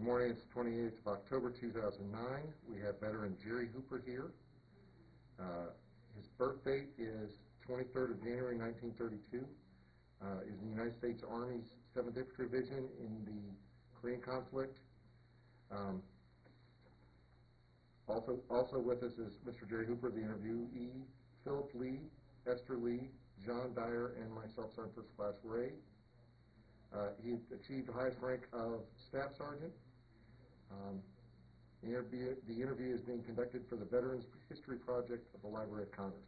morning. It's the 28th of October, 2009. We have veteran Jerry Hooper here. His birth date is 23rd of January, 1932. Is in the United States Army's 7th Infantry Division in the Korean conflict. Also with us is Mr. Jerry Hooper, the interviewee, Philip Lee, Esther Lee, John Dyer, and myself, Sergeant First Class Ray. He achieved the highest rank of Staff Sergeant. The interview is being conducted for the Veterans History Project of the Library of Congress.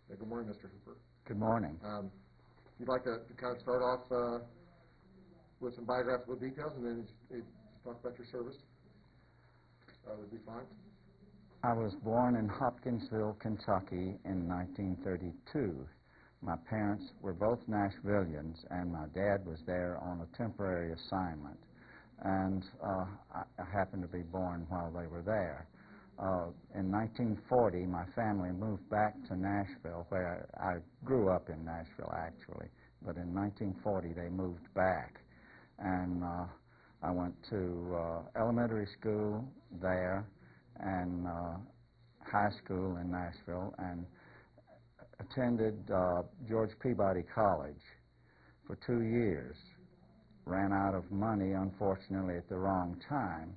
Good morning, Mr. Hooper. Good morning. If you'd like to kind of start off with some biographical details and then just talk about your service, would be fine. I was born in Hopkinsville, Kentucky in 1932. My parents were both Nashvillians, and my dad was there on a temporary assignment. And I happened to be born while they were there. In 1940, my family moved back to Nashville, where I grew up in Nashville, actually. But in 1940, they moved back. And I went to elementary school there and high school in Nashville, and attended George Peabody College for 2 years. Ran out of money, unfortunately, at the wrong time,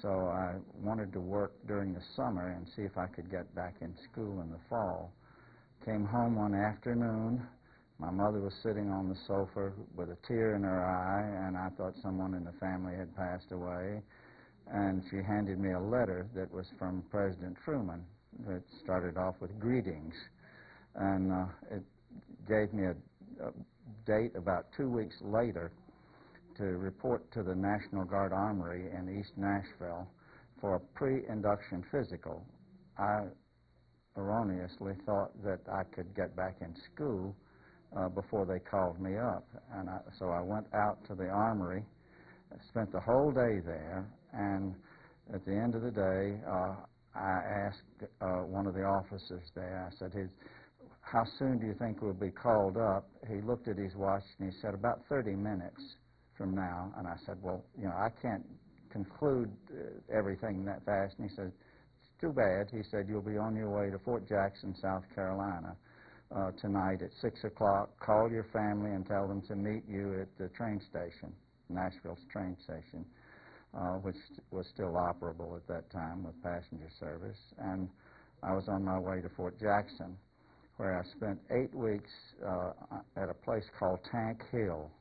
so I wanted to work during the summer and see if I could get back in school in the fall. Came home one afternoon. My mother was sitting on the sofa with a tear in her eye, and I thought someone in the family had passed away. And she handed me a letter that was from President Truman. It started off with greetings, and it gave me a date about 2 weeks later to report to the National Guard Armory in East Nashville for a pre-induction physical. I erroneously thought that I could get back in school before they called me up, and so I went out to the Armory, spent the whole day there, and at the end of the day, I asked one of the officers there, I said, how soon do you think we'll be called up? He looked at his watch and he said, about 30 minutes from now. And I said, well, you know, I can't conclude everything that fast. And he said, it's too bad. He said, you'll be on your way to Fort Jackson, South Carolina tonight at 6 o'clock. Call your family and tell them to meet you at the train station, Nashville's train station, which was still operable at that time with passenger service. And I was on my way to Fort Jackson, where I spent 8 weeks at a place called Tank Hill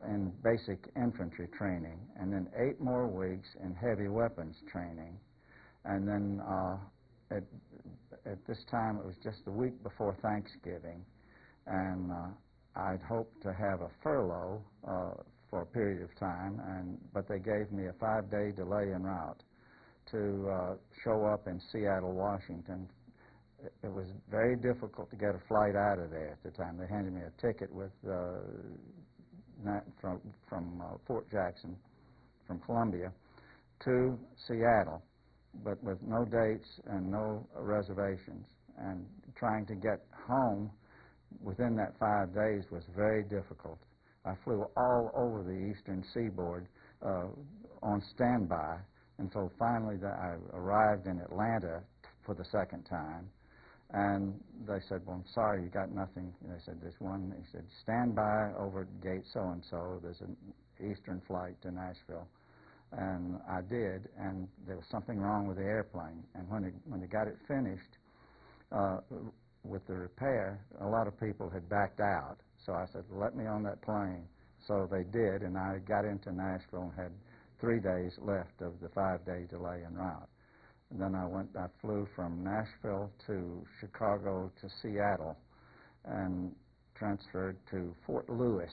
in basic infantry training, and then 8 more weeks in heavy weapons training. And then at this time, it was just the week before Thanksgiving, and I'd hoped to have a furlough for a period of time, but they gave me a 5-day delay en route to show up in Seattle, Washington. It was very difficult to get a flight out of there at the time. They handed me a ticket with from Fort Jackson, from Columbia, to Seattle, but with no dates and no reservations. And trying to get home within that 5 days was very difficult. I flew all over the eastern seaboard on standby until finally I arrived in Atlanta for the second time. And they said, well, I'm sorry, you got nothing. And they said, there's one. He said, stand by over at gate so-and-so. There's an eastern flight to Nashville. And I did, and there was something wrong with the airplane. And when they got it finished with the repair, a lot of people had backed out. So I said, let me on that plane. So they did, and I got into Nashville and had 3 days left of the 5-day delay en route. And then I flew from Nashville to Chicago to Seattle and transferred to Fort Lewis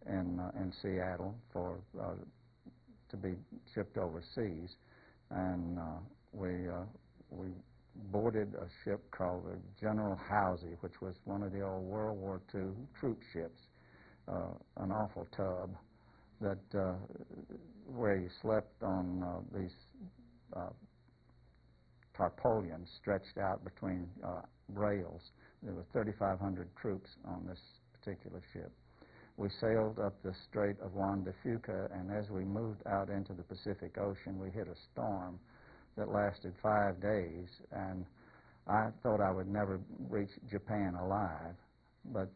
in Seattle to be shipped overseas. And we boarded a ship called the General Housey, which was one of the old World War II troop ships, an awful tub that where you slept on these tarpaulins stretched out between rails. There were 3,500 troops on this particular ship. we sailed up the Strait of Juan de Fuca, and as we moved out into the Pacific Ocean, we hit a storm that lasted 5 days, and I thought I would never reach Japan alive. But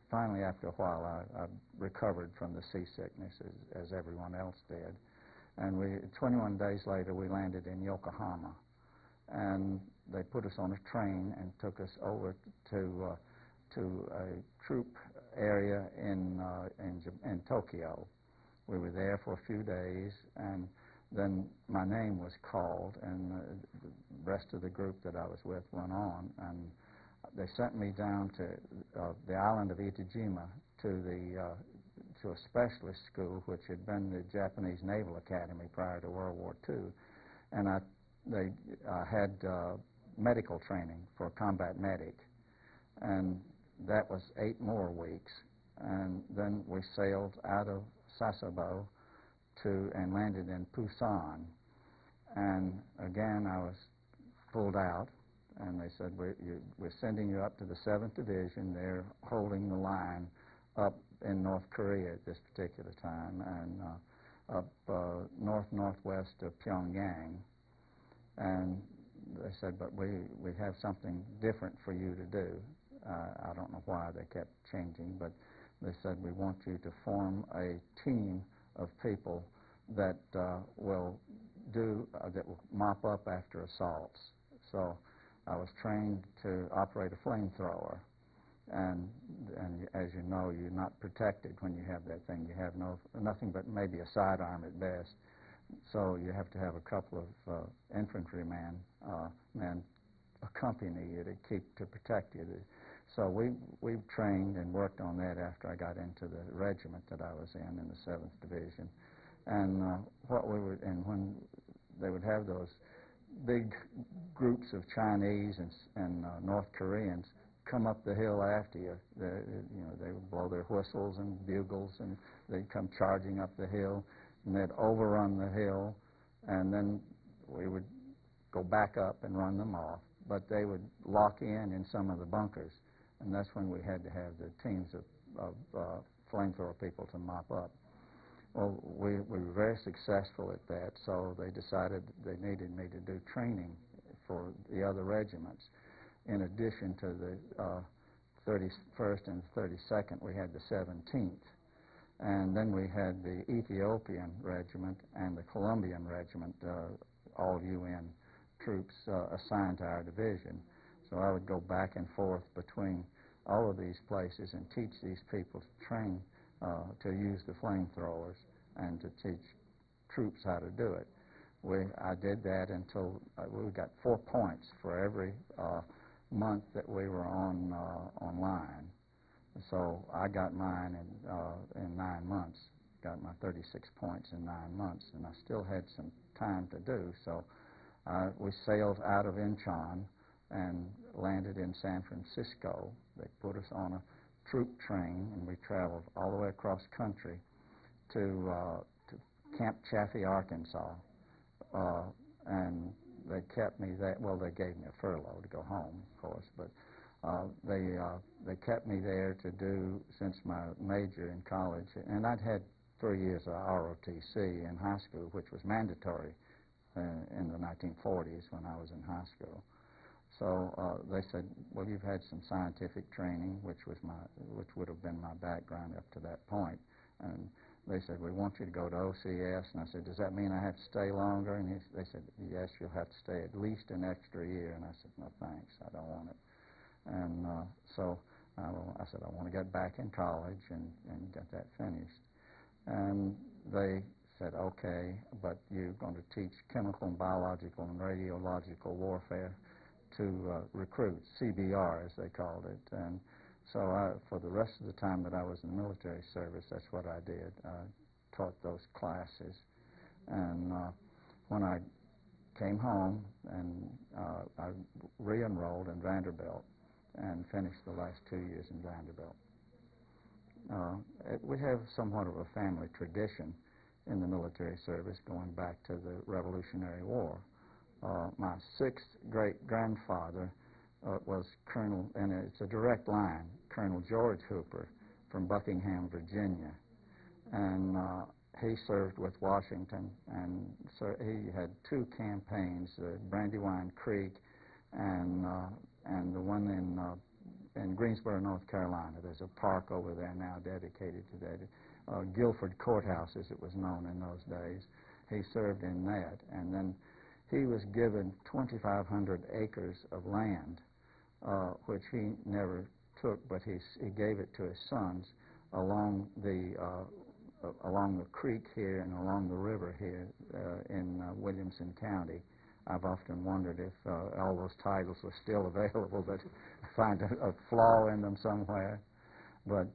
finally, after a while, I recovered from the seasickness as everyone else did. And 21 days later, we landed in Yokohama. And they put us on a train and took us over to a troop area in Tokyo. We were there for a few days, and then my name was called, and the rest of the group that I was with went on, and they sent me down to the island of Itajima to a specialist school, which had been the Japanese Naval Academy prior to World War II, and they had medical training for a combat medic, and that was 8 more weeks, and then we sailed out of Sasebo and landed in Busan, and again I was pulled out, and they said, we're sending you up to the 7th Division. They're holding the line up in North Korea at this particular time, and up northwest of Pyongyang. And they said, but we have something different for you to do. I don't know why they kept changing, but they said, we want you to form a team of people that will mop up after assaults. So I was trained to operate a flamethrower, and as you know, you're not protected when you have that thing. You have nothing but maybe a sidearm at best. So you have to have a couple of infantrymen accompany you to protect you. So we trained and worked on that after I got into the regiment that I was in the 7th Division. And when they would have those big groups of Chinese and North Koreans come up the hill after you, they would blow their whistles and bugles, and they'd come charging up the hill, and they'd overrun the hill, and then we would go back up and run them off. But they would lock in some of the bunkers, and that's when we had to have the teams of flamethrower people to mop up. Well, we were very successful at that, so they decided they needed me to do training for the other regiments. In addition to the 31st and 32nd, we had the 17th. And then we had the Ethiopian regiment and the Colombian regiment, all UN troops assigned to our division. So I would go back and forth between all of these places and teach these people to train to use the flamethrowers and to teach troops how to do it. I did that until we got 4 points for every month that we were online. So I got mine in 9 months, got my 36 points in 9 months, and I still had some time to do. So we sailed out of Incheon and landed in San Francisco. They put us on a troop train, and we traveled all the way across country to Camp Chaffee, Arkansas. And they kept me there. Well, they gave me a furlough to go home, of course, but they kept me there to do, since my major in college, and I'd had 3 years of ROTC in high school, which was mandatory in the 1940s when I was in high school. So they said, well, you've had some scientific training, which would have been my background up to that point, and they said, we want you to go to OCS, and I said, does that mean I have to stay longer? And they said, yes, you'll have to stay at least an extra year. And I said, no, thanks, I don't want it. And so I said, I want to get back in college and get that finished. And they said, okay, but you're going to teach chemical and biological and radiological warfare to recruits, CBR as they called it. And so for the rest of the time that I was in the military service, that's what I did. I taught those classes. And when I came home, and I re-enrolled in Vanderbilt and finished the last 2 years in Vanderbilt. We have somewhat of a family tradition in the military service going back to the Revolutionary War. My 6th great-grandfather was Colonel, and it's a direct line, Colonel George Hooper, from Buckingham, Virginia, and he served with Washington, and so he had two campaigns, Brandywine Creek and the one in Greensboro, North Carolina. There's a park over there now dedicated to that. Guilford Courthouse, as it was known in those days. He served in that, and then he was given 2,500 acres of land, which he never took, but he gave it to his sons along the creek here and along the river here in Williamson County. I've often wondered if all those titles were still available, but find a flaw in them somewhere. But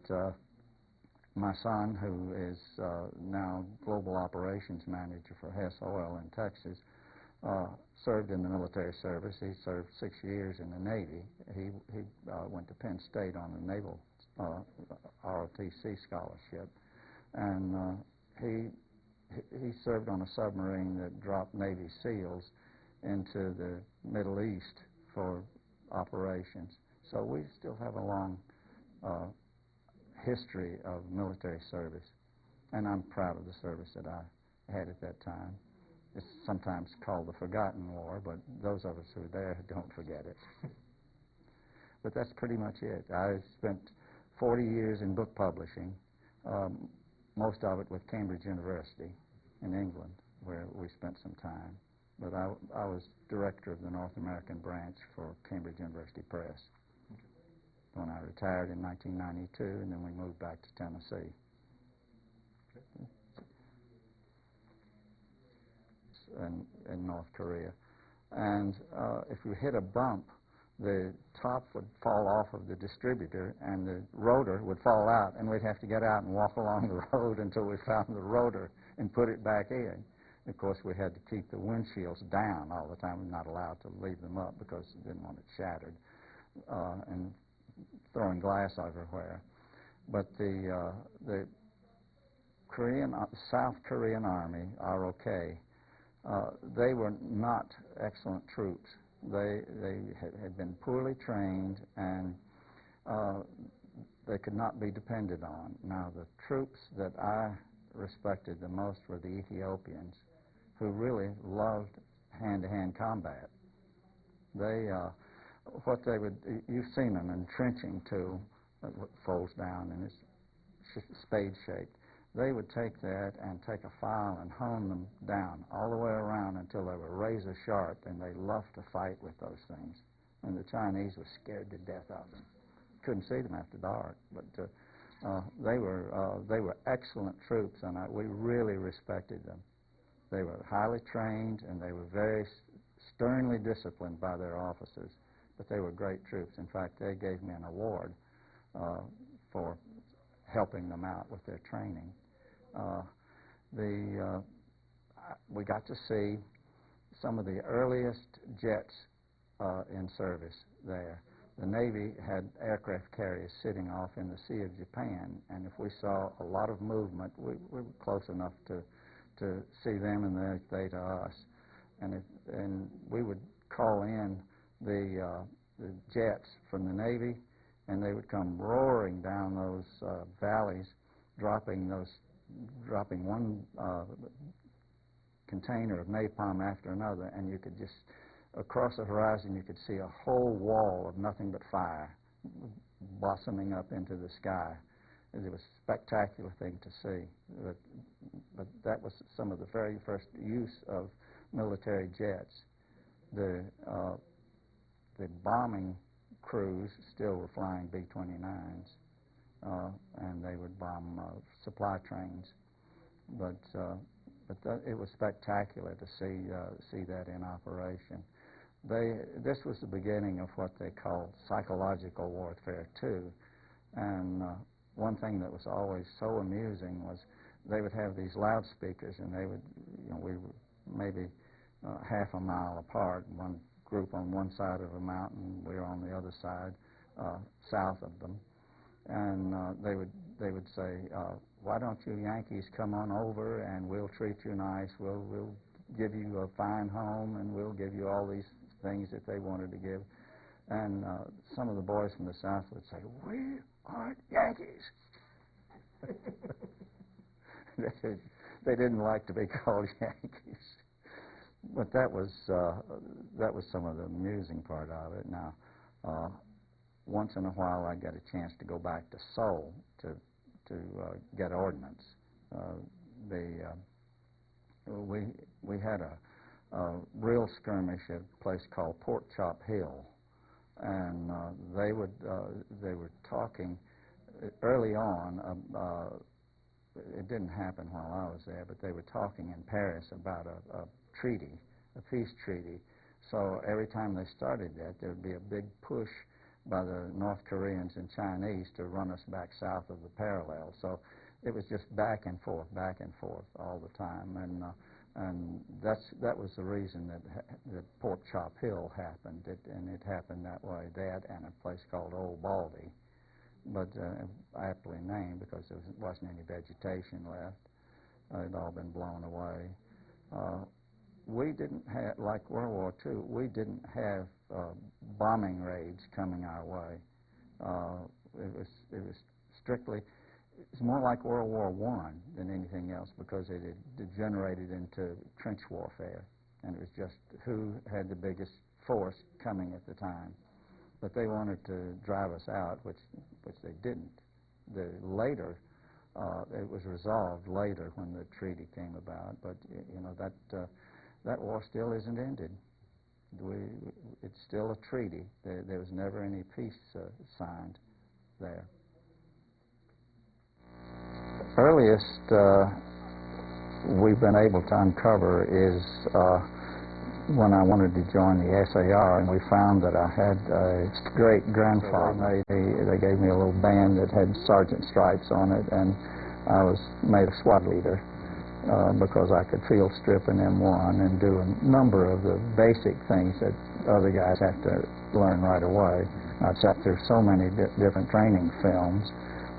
my son, who is now Global Operations Manager for Hess Oil in Texas, served in the military service. He served 6 years in the Navy. He went to Penn State on a naval ROTC scholarship, and he served on a submarine that dropped Navy SEALs into the Middle East for operations. So we still have a long history of military service, and I'm proud of the service that I had at that time. It's sometimes called the Forgotten War, but those of us who are there don't forget it. But that's pretty much it. I spent 40 years in book publishing, most of it with Cambridge University in England, where we spent some time. But I was director of the North American branch for Cambridge University Press when I retired in 1992, and then we moved back to Tennessee. In North Korea. And if you hit a bump, the top would fall off of the distributor and the rotor would fall out, and we'd have to get out and walk along the road until we found the rotor and put it back in. Of course, we had to keep the windshields down all the time. We were not allowed to leave them up because we didn't want it shattered and throwing glass everywhere. But the South Korean Army, ROK, they were not excellent troops. They had been poorly trained, and they could not be depended on. Now, the troops that I respected the most were the Ethiopians, who really loved hand-to-hand combat. What they would, you've seen an entrenching tool that folds down and is spade-shaped. They would take that and take a file and hone them down all the way around until they were razor sharp, and they loved to fight with those things. And the Chinese were scared to death of them. Couldn't see them after dark, but they were excellent troops, and we really respected them. They were highly trained, and they were very sternly disciplined by their officers, but they were great troops. In fact, they gave me an award for helping them out with their training. We got to see some of the earliest jets in service there. The Navy had aircraft carriers sitting off in the Sea of Japan, and if we saw a lot of movement, we were close enough to see them and they to us. And we would call in the jets from the Navy, and they would come roaring down those valleys, dropping one container of napalm after another, and you could just, across the horizon, you could see a whole wall of nothing but fire blossoming up into the sky. It was a spectacular thing to see. But that was some of the very first use of military jets. The bombing crews still were flying B-29s, and they would bomb supply trains. But it was spectacular to see that in operation. This was the beginning of what they called psychological warfare too. And one thing that was always so amusing was they would have these loudspeakers, and they would, we were maybe half a mile apart, one group on one side of a mountain, we were on the other side, south of them, and they would say, why don't you Yankees come on over and we'll treat you nice, we'll give you a fine home, and we'll give you all these things that they wanted to give. And some of the boys from the South would say, we aren't Yankees. They didn't like to be called Yankees. But that was some of the amusing part of it. Now, once in a while, I get a chance to go back to Seoul to get ordnance. We had a real skirmish at a place called Pork Chop Hill, and they were talking early on. It didn't happen while I was there, but they were talking in Paris about a treaty, a peace treaty. So every time they started that, there would be a big push by the North Koreans and Chinese to run us back south of the parallel. So it was just back and forth all the time, and that was the reason that Pork Chop Hill happened, and it happened that way. That and a place called Old Baldy, but aptly named because there wasn't any vegetation left. It had all been blown away. We didn't have, like World War II, we didn't have bombing raids coming our way. It was strictly, it's more like World War I than anything else because it had degenerated into trench warfare, and it was just who had the biggest force coming at the time. But they wanted to drive us out, which they didn't. Later, it was resolved later when the treaty came about, but you know that war still isn't ended. It's still a treaty. There was never any peace signed there. The earliest we've been able to uncover is when I wanted to join the SAR, and we found that I had a great-grandfather. They gave me a little band that had sergeant stripes on it, and I was made a SWAT leader because I could field strip an M1 and do a number of the basic things that other guys have to learn right away. I'd sat through so many different training films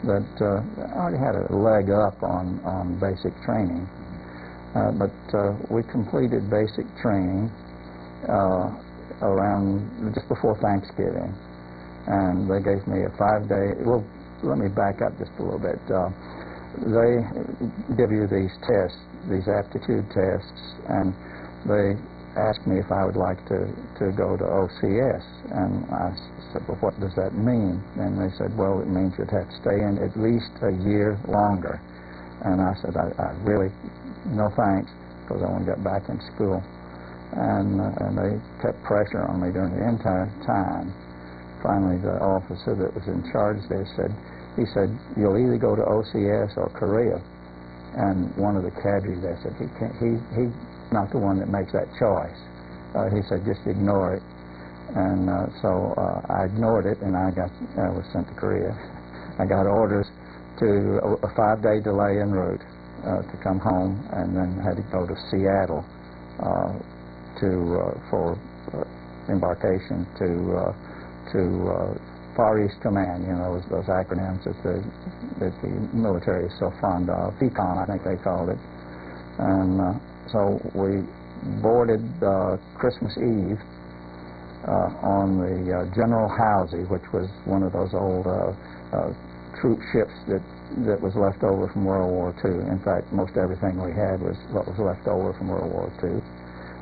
that I already had a leg up on basic training. But we completed basic training around just before Thanksgiving, and they gave me a 5-day. Well, let me back up just a little bit. They give you these tests, these aptitude tests, and they asked me if I would like to go to OCS, and I said, well, what does that mean? And they said, well, it means you'd have to stay in at least a year longer. And I said, I really, no thanks, because I want to get back in school. And they kept pressure on me during the entire time. Finally, the officer that was in charge there he said, you'll either go to OCS or Korea. And one of the cadres there said, he's not the one that makes that choice. He said, just ignore it. And so I ignored it, and I was sent to Korea. I got orders to a 5-day delay en route to come home, and then had to go to Seattle for embarkation to Far East Command. You know, those acronyms that the military is so fond of. FECON, I think they called it. And so we boarded Christmas Eve on the General Housey, which was one of those old troop ships that was left over from World War II. In fact, most everything we had was what was left over from World War II.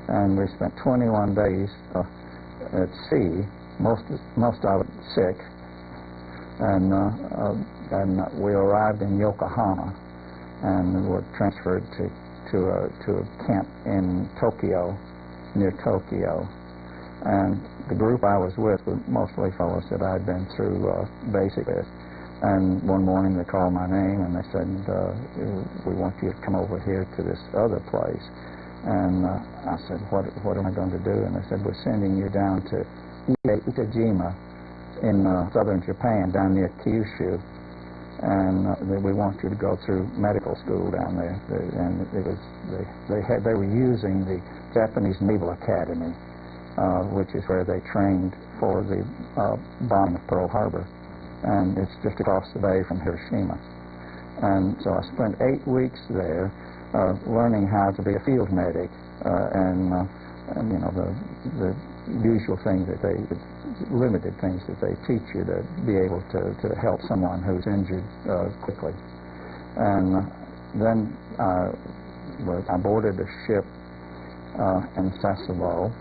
And we spent 21 days at sea, most of it sick. And we arrived in Yokohama, and were transferred to a camp in Tokyo, near Tokyo. And the group I was with were mostly fellows that I'd been through basic with. And one morning they called my name and they said, we want you to come over here to this other place. And I said, what am I going to do? And they said, we're sending you down to Itajima in southern Japan, down near Kyushu. And we want you to go through medical school down there. And they were using the Japanese Naval Academy, which is where they trained for the bombing of Pearl Harbor. And it's just across the bay from Hiroshima. And so I spent 8 weeks there learning how to be a field medic and you know, the usual things that limited things that they teach you to be able to help someone who's injured quickly. And then I boarded a ship in Sasebo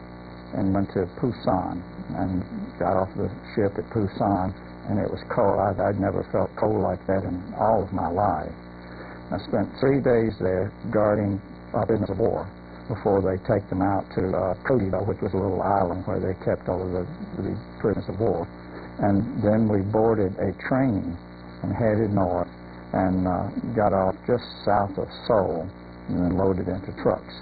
and went to Pusan and got off the ship at Pusan, and it was cold. I'd never felt cold like that in all of my life. I spent 3 days there guarding prisoners of war before they take them out to Kodido, which was a little island where they kept all of the prisoners of war. And then we boarded a train and headed north and got off just south of Seoul and then loaded into trucks.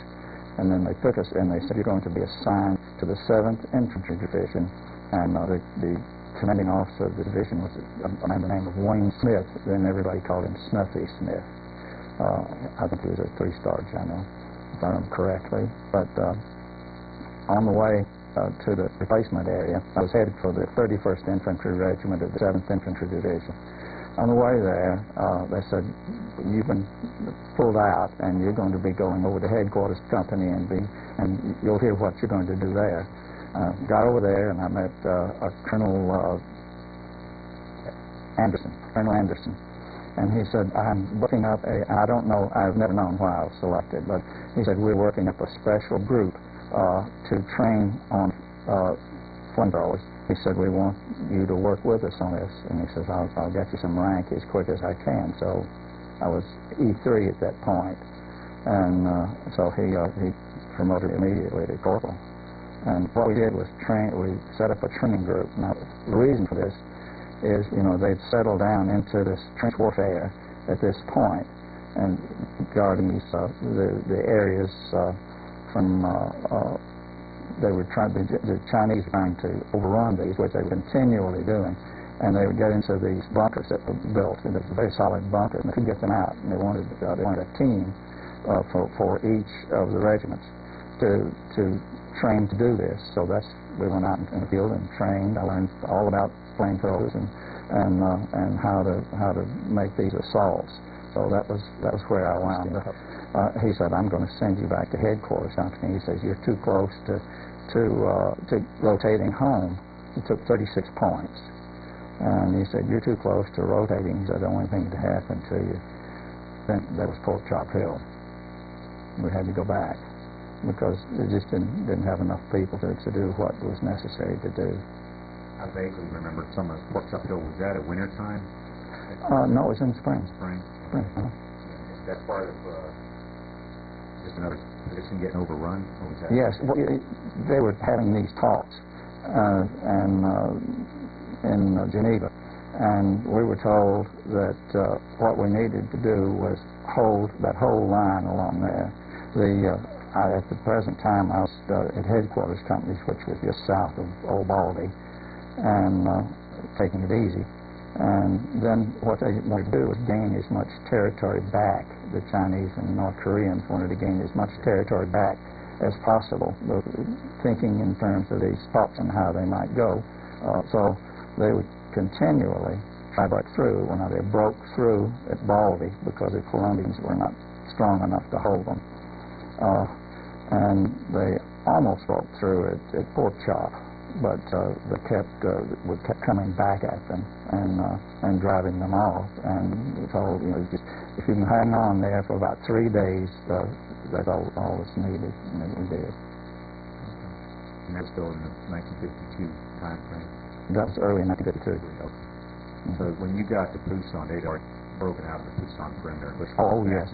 And then they took us and they said, you're going to be assigned to the 7th Infantry Division. And the commanding officer of the division was a man by the name of Wayne Smith. Then everybody called him Snuffy Smith. I think he was a 3-star general, if I remember correctly. But on the way to the replacement area, I was headed for the 31st Infantry Regiment of the 7th Infantry Division. On the way there, they said, you've been pulled out, and you're going to be going over to headquarters company, and you'll hear what you're going to do there. Got over there, and I met Colonel Anderson. And he said, I'm working up I don't know, I've never known why I was selected, but he said, we're working up a special group to train on flamethrowers. He said, we want you to work with us on this. And he says, I'll get you some rank as quick as I can. So I was E3 at that point. And so he promoted me immediately to corporal. And what we did was we set up a training group. Now, the reason for this is, they'd settled down into this trench warfare at this point and guarding these, the areas from the Chinese were trying to overrun these, which they were continually doing, and they would get into these bunkers that were built, and they were very solid bunkers, and they couldn't get them out, and they wanted a team for each of the regiments to train to do this. So we went out in the field and trained. I learned all about flamethrowers and how to make these assaults. So that was where I wound up. He said, I'm going to send you back to headquarters company. He says, you're too close to rotating home. He took 36 points. And he said, you're too close to rotating. He said, the only thing that happened to you, then that was Pork Chop Hill. We had to go back because they just didn't have enough people to do what was necessary to do. I vaguely remember some of Pork Chop Hill. Was that at winter time? No, it was in spring. Spring. That's part of just another position getting overrun? Or was that Yes, well, they were having these talks in Geneva, and we were told that what we needed to do was hold that whole line along there. At the present time, I was at headquarters companies, which was just south of Old Baldy, and taking it easy. And then what they wanted to do was gain as much territory back. The Chinese and North Koreans wanted to gain as much territory back as possible, thinking in terms of these thoughts and how they might go. So they would continually try to break through. Well, now they broke through at Baldy because the Colombians were not strong enough to hold them. And they almost broke through at Pork Chop, but they kept coming back at them and driving them off. And we told, just, if you can hang on there for about 3 days, that's all that's needed, and we did. And that's still in the 1952 time frame? That was early in 1952. Okay. So when you got to Pusan, they'd already broken out of the Pusan perimeter. Oh, yes,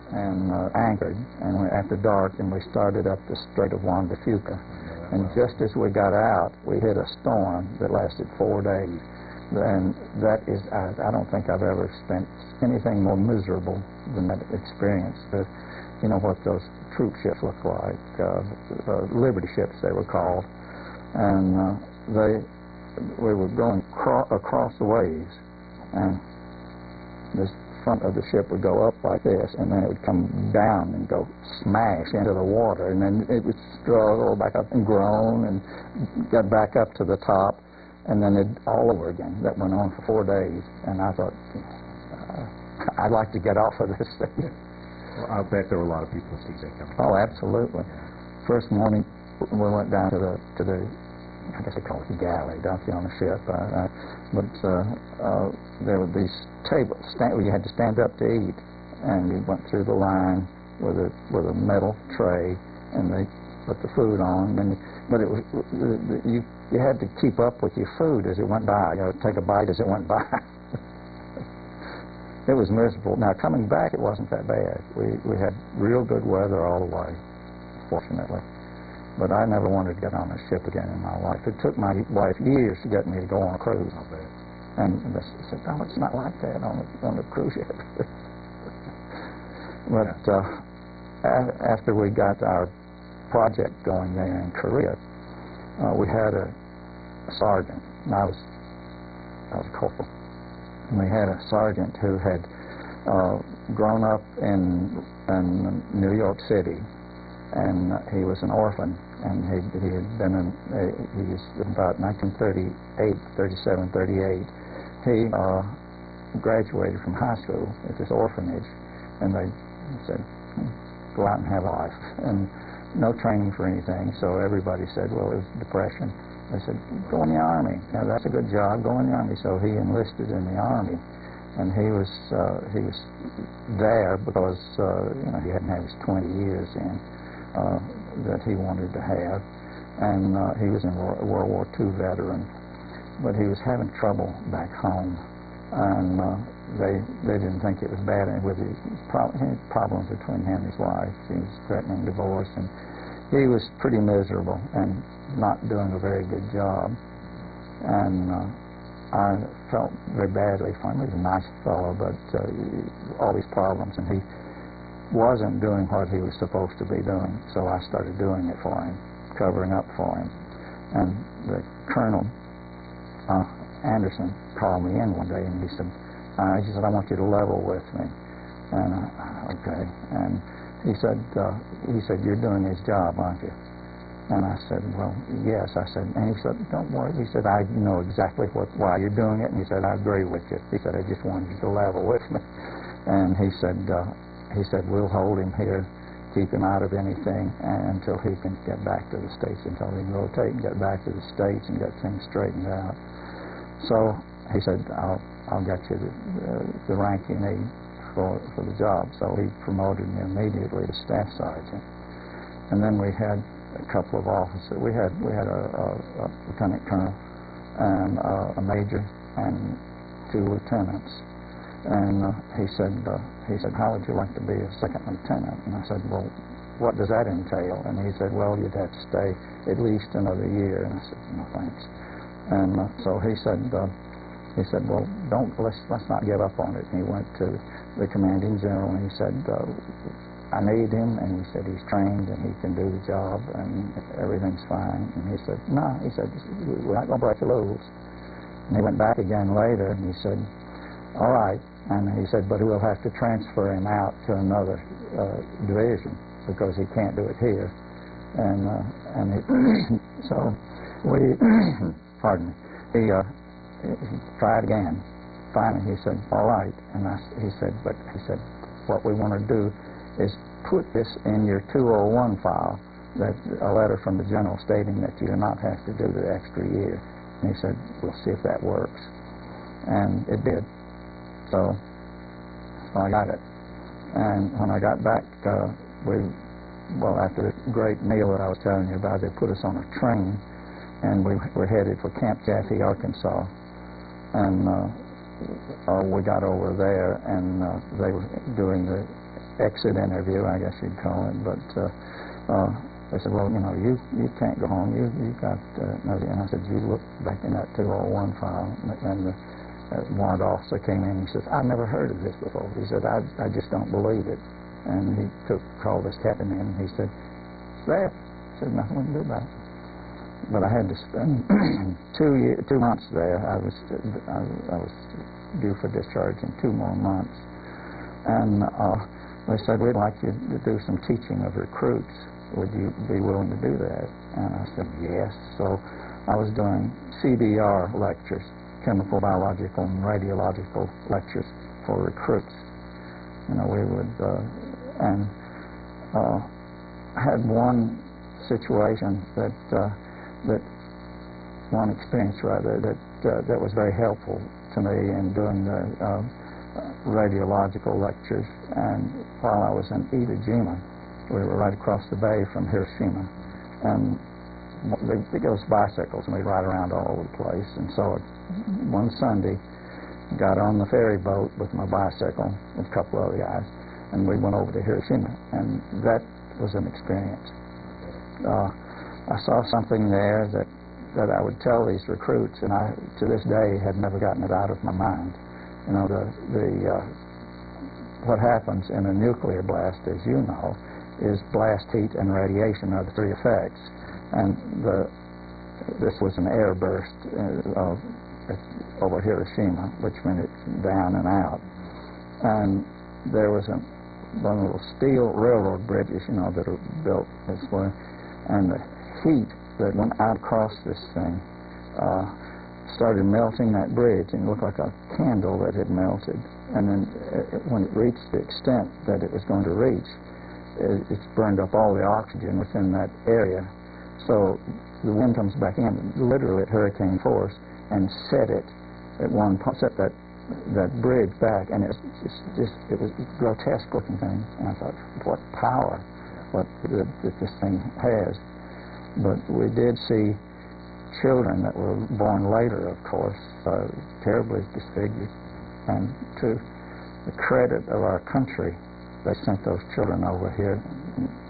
and anchored, and we're after dark, and we started up the Strait of Juan de Fuca. And just as we got out, we hit a storm that lasted 4 days. And that is, I don't think I've ever spent anything more miserable than that experience. What those troop ships look like, Liberty ships they were called. And we were going across the waves, and this front of the ship would go up like this, and then it would come down and go smash into the water, and then it would struggle back up and groan and get back up to the top, and then it all over again. That went on for 4 days, and I thought, I'd like to get off of this thing. Well, I'll bet there were a lot of people who see that coming. Oh, absolutely. First morning, we went down to the I guess they call it a galley, don't you, on a ship? There were these tables where you had to stand up to eat, and you went through the line with a metal tray, and they put the food on. But it was you had to keep up with your food as it went by. You know, take a bite as it went by. It was miserable. Now coming back, it wasn't that bad. We had real good weather all the way, fortunately. But I never wanted to get on a ship again in my life. It took my wife years to get me to go on a cruise. And they said, "No, it's not like that on a cruise ship." But after we got our project going there in Korea, we had a sergeant, and I was a corporal. And we had a sergeant who had grown up in New York City, and he was an orphan, and he had been he was about 1938, 37, 38. He graduated from high school at this orphanage, and they said, "Go out and have a life," and no training for anything. So everybody said, well, it was depression. They said, "Go in the Army. Now that's a good job. Go in the Army." So he enlisted in the Army, and he was there because he hadn't had his 20 years in that he wanted to have, and he was a World War II veteran, but he was having trouble back home, and they didn't think it was bad. And with his problems between him and his wife, he was threatening divorce, and he was pretty miserable and not doing a very good job. And I felt very badly for him. He was a nice fellow, but all these problems, and he wasn't doing what he was supposed to be doing. So I started doing it for him, covering up for him. And the Colonel Anderson called me in one day, and he said, "I want you to level with me." And okay. And he said, "You're doing his job, aren't you?" And I said, "Well, yes." I said, and he said, "Don't worry." He said, "I know exactly why you're doing it." And he said, "I agree with you." He said, "I just wanted you to level with me." And he said, "We'll hold him here, keep him out of anything until he can get back to the States, until he can rotate and get back to the States and get things straightened out." So he said, I'll get you the rank you need for the job. So he promoted me immediately to staff sergeant. And then we had a couple of officers. We had a lieutenant colonel and a major and 2 lieutenants. And he said, "How would you like to be a second lieutenant?" And I said, "Well, what does that entail?" And he said, "Well, you'd have to stay at least another year." And I said, "No, thanks." And so he said, "Well, let's not give up on it." And he went to the commanding general, and he said, "I need him," and he said he's trained and he can do the job and everything's fine. And he said, "No," he said, "we're not going to break the rules." And he went back again later, and he said, "All right." And he said, "But we'll have to transfer him out to another division because he can't do it here." And so we, pardon me, he tried again. Finally, he said, "All right." And he said, "What we want to do is put this in your 201 file, that a letter from the general stating that you do not have to do the extra year." And he said, "We'll see if that works." And it did. So I got it. And when I got back, after the great meal that I was telling you about, they put us on a train, and we were headed for Camp Chaffee, Arkansas. And we got over there, and they were doing the exit interview, I guess you'd call it. But they said, "Well, you can't go home. You got nothing." And I said, "You look back in that 201 file." And the warrant officer came in and he says, "I've never heard of this before." He said, I just don't believe it." And he called his captain in, and he said, "It's there." He said, "Nothing we can do about it." But I had to spend 2 months there. I was due for discharge in 2 more months. And they said, "We'd like you to do some teaching of recruits. Would you be willing to do that?" And I said, "Yes." So I was doing CBR lectures, chemical, biological, and radiological lectures for recruits. We would, and I had one situation that one experience rather that was very helpful to me in doing the radiological lectures. And while I was in Iwo Jima, we were right across the bay from Hiroshima, and they give us bicycles, and we ride around all over the place. And so one Sunday, got on the ferry boat with my bicycle with a couple of other guys, and we went over to Hiroshima, and that was an experience. I saw something there that I would tell these recruits, and I, to this day, had never gotten it out of my mind. You know, what happens in a nuclear blast, as you know, is blast heat and radiation are the three effects. And this was an air burst over Hiroshima, which went it down and out. And there was one of those steel railroad bridges, you know, that are built this way, and the heat that went out across this thing started melting that bridge, and it looked like a candle that had melted. And then when it reached the extent that it was going to reach, it's burned up all the oxygen within that area. So the wind comes back in, literally at hurricane force, and set it at one point, set that bridge back, and it was a grotesque looking thing. And I thought, what power that this thing has. But we did see children that were born later, of course, terribly disfigured. And to the credit of our country, they sent those children over here,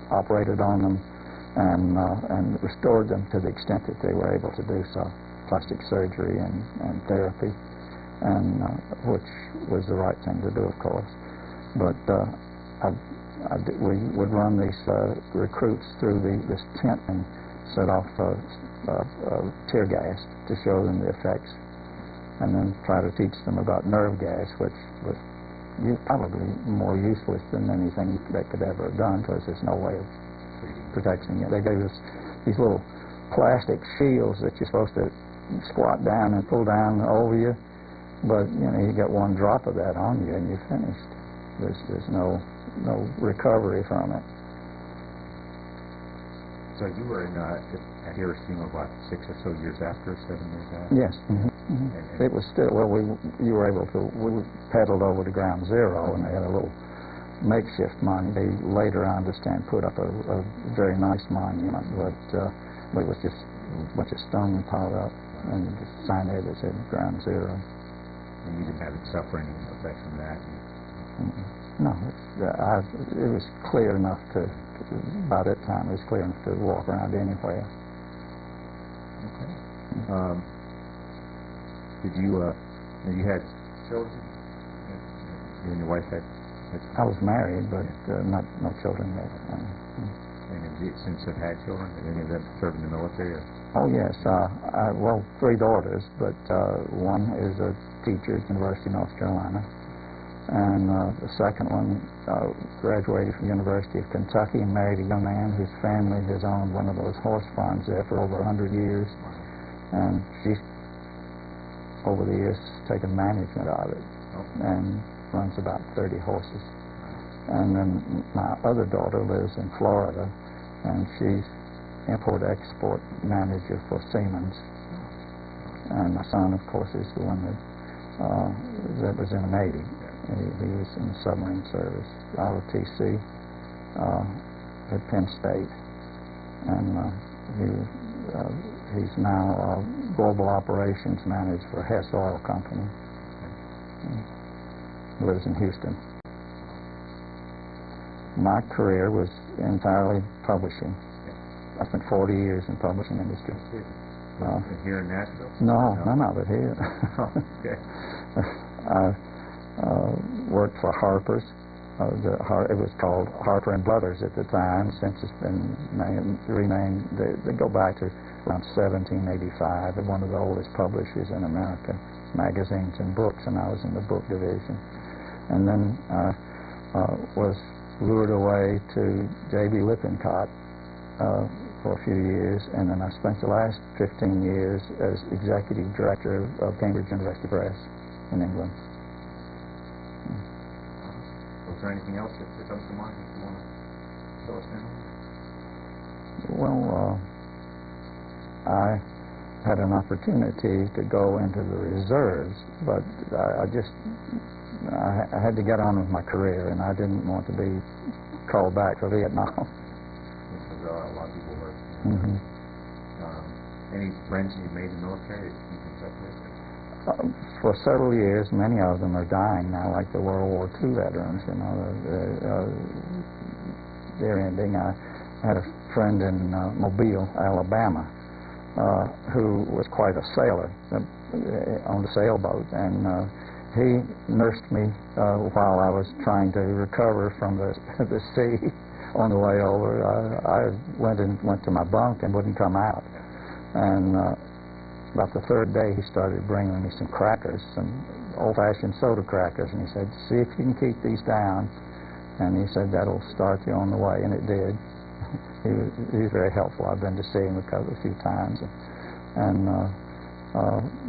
operated on them, and restored them to the extent that they were able to do so. Plastic surgery and therapy, and which was the right thing to do, of course. But we would run these recruits through this tent and set off tear gas to show them the effects, and then try to teach them about nerve gas, which was probably more useless than anything they could ever have done, because there's no way of protecting it. They gave us these little plastic shields that you're supposed to squat down and pull down over you, but you know, you get one drop of that on you and you're finished. There's no recovery from it. So you were at Hiroshima about 6 or so years after, 7 years after? Yes. Mm-hmm. Mm-hmm. And it was still, well, you were able to, we pedaled over to Ground Zero, and they had a little makeshift monument. They later, I understand, put up a very nice monument, but it was just a bunch of stone piled up, and the sign there that said Ground Zero. And you didn't have it suffering effects from that? No, it was clear enough to, by that time, it was clear enough to walk around anywhere. Okay. Did you had children? You and your wife had? I was married, but no children yet. And have you since have had children? Have any of them served in the military? Or? Oh, yes. Well, 3 daughters, but one is a teacher at the University of North Carolina, and the second one graduated from the University of Kentucky and married a young man whose family has owned one of those horse farms there for over 100 years, and she's, over the years, taken management of it and runs about 30 horses. And then my other daughter lives in Florida, and she's import-export manager for Siemens. And my son, of course, is the one that was in the Navy. He was in the submarine service, ROTC, at Penn State. And he's now global operations manager for Hess Oil Company. He lives in Houston. My career was entirely publishing. I spent 40 years in publishing industry. Here in Nashville? No, none of it here. Okay. I worked for Harper's. It was called Harper and Brothers at the time. Since it's been renamed, they go back to around 1785. And one of the oldest publishers in America, magazines and books, and I was in the book division. And then was lured away to J.B. Lippincott for a few years, and then I spent the last 15 years as executive director of Cambridge University Press in England. Was there anything else that comes to mind that you want to tell us now? Well, I had an opportunity to go into the reserves, but I had to get on with my career, and I didn't want to be called back for Vietnam. Which is a lot of people were. Mm-hmm. Any friends you made in the military that you keep in touch with? For several years, many of them are dying now, like the World War II veterans. You know, they're ending. I had a friend in Mobile, Alabama, who was quite a sailor on the sailboat, and he nursed me while I was trying to recover from the sea on the way over. I went to my bunk and wouldn't come out, and about the third day he started bringing me some crackers, some old-fashioned soda crackers, and he said, "See if you can keep these down," and he said, "That'll start you on the way," and it did. He was very helpful. I've been to see him a few times,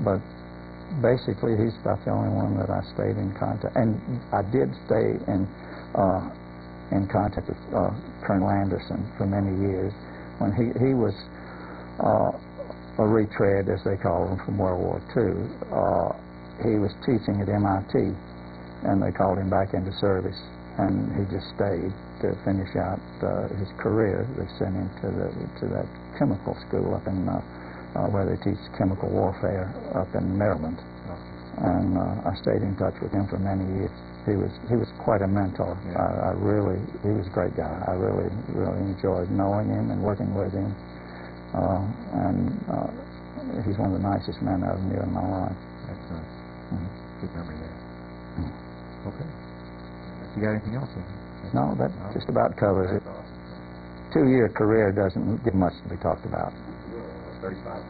but basically he's about the only one that I stayed in contact. And I did stay in contact with Colonel Anderson for many years when he was a retread, as they call him, from World War II. He was teaching at MIT, and they called him back into service, and he just stayed to finish out his career. They sent him to that chemical school up in where they teach chemical warfare up in Maryland, and I stayed in touch with him for many years. He was quite a mentor. Yeah. He was a great guy. I really enjoyed knowing him and working with him, and he's one of the nicest men I've knew in my life. That's nice. Good memory there. Okay. You got anything else? No, that just about covers it. Awesome. 2-year career doesn't give much to be talked about. 35.